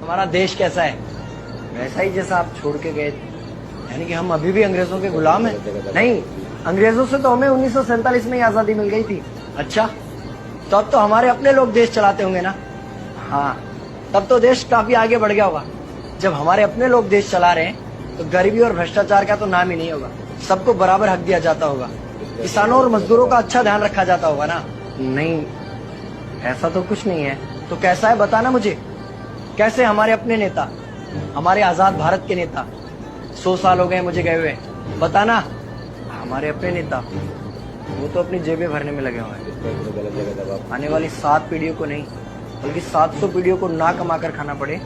हमारा देश कैसा है? वैसा ही जैसा आप छोड़ के गए थे। यानी कि हम अभी भी अंग्रेजों के गुलाम हैं? नहीं, अंग्रेजों से तो हमें 1947 में ही आजादी मिल गई थी। अच्छा, तो अब तो हमारे अपने लोग देश चलाते होंगे ना? हाँ, तब तो देश काफी आगे बढ़ गया होगा। जब हमारे अपने लोग देश चला रहे हैं तो गरीबी और भ्रष्टाचार का तो नाम ही नहीं होगा। सबको बराबर हक दिया जाता होगा, किसानों और मजदूरों का अच्छा ध्यान रखा जाता होगा ना? नहीं, ऐसा तो कुछ नहीं है। तो कैसा है बताना मुझे। कैसे हमारे अपने नेता, हमारे आजाद भारत के नेता, 100 साल हो गए मुझे गए हुए, बताना। हमारे अपने नेता वो तो अपनी जेबें भरने में लगे हुए हैं। आने वाली 7 पीढ़ियों को नहीं बल्कि 700 पीढ़ियों को ना कमा कर खाना पड़े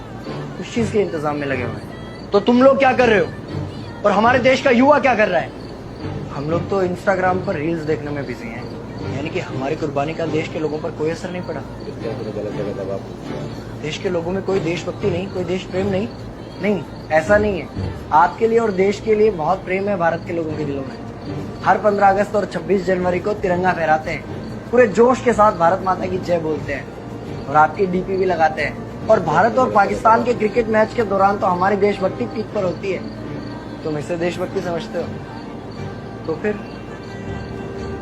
उस चीज के इंतजाम में लगे हुए हैं। तो तुम लोग क्या कर रहे हो और हमारे देश का युवा क्या कर रहा है? हम लोग तो इंस्टाग्राम पर रील्स देखने में बिजी हैं। यानी कि हमारी कुर्बानी का देश के लोगों पर कोई असर नहीं पड़ा। देश के लोगों में कोई देशभक्ति नहीं, कोई देश प्रेम नहीं। नहीं, ऐसा नहीं है। आपके लिए और देश के लिए बहुत प्रेम है भारत के लोगों के दिलों में। हर 15 अगस्त और 26 जनवरी को तिरंगा फहराते हैं, पूरे जोश के साथ भारत माता की जय बोलते हैं और आपकी डीपी भी लगाते हैं। और भारत और पाकिस्तान के क्रिकेट मैच के दौरान तो हमारी देशभक्ति पीक पर होती है। तुम इसे देशभक्ति समझते हो? तो फिर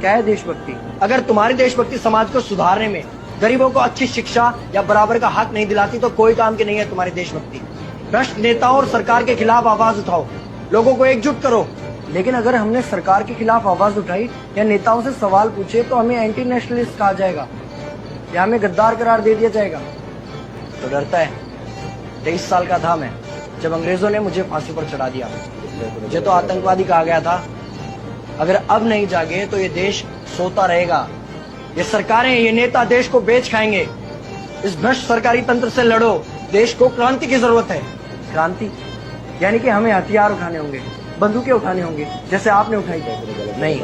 क्या है देशभक्ति? अगर तुम्हारी देशभक्ति समाज को सुधारने में, गरीबों को अच्छी शिक्षा या बराबर का हक नहीं दिलाती तो कोई काम की नहीं है तुम्हारी देशभक्ति। भ्रष्ट नेताओं और सरकार के खिलाफ आवाज उठाओ, लोगों को एकजुट करो। लेकिन अगर हमने सरकार के खिलाफ आवाज उठाई या नेताओं से सवाल पूछे तो हमें एंटी नेशनलिस्ट कहा जाएगा या हमें गद्दार करार दे दिया जाएगा। तो डरता है। 23 साल का था मैं जब अंग्रेजों ने मुझे फांसी पर चढ़ा दिया। मुझे तो आतंकवादी कहा गया था। अगर अब नहीं जागे तो ये देश सोता रहेगा। ये सरकारें, ये नेता देश को बेच खाएंगे। इस भ्रष्ट सरकारी तंत्र से लड़ो। देश को क्रांति की जरूरत है। क्रांति यानी कि हमें हथियार उठाने होंगे, बंदूकें उठाने होंगे जैसे आपने उठाई। नहीं,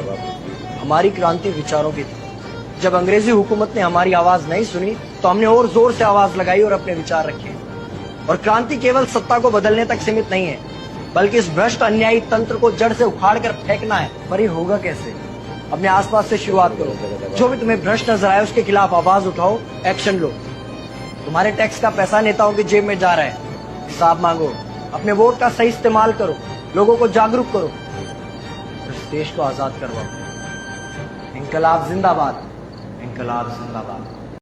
हमारी क्रांति विचारों की थी। जब अंग्रेजी हुकूमत ने हमारी आवाज नहीं सुनी तो हमने और जोर से आवाज लगाई और अपने विचार रखे। और क्रांति केवल सत्ता को बदलने तक सीमित नहीं है, बल्कि इस भ्रष्ट अन्यायी तंत्र को जड़ से उखाड़ कर फेंकना है। पर ये होगा कैसे? अपने आसपास से शुरुआत करो। जो भी तुम्हें भ्रष्ट नजर आए उसके खिलाफ आवाज उठाओ, एक्शन लो। तुम्हारे टैक्स का पैसा नेताओं की जेब में जा रहा है, हिसाब मांगो। अपने वोट का सही इस्तेमाल करो, लोगों को जागरूक करो, इस देश को आजाद करवाओ। इंकलाब जिंदाबाद, इंकलाब जिंदाबाद।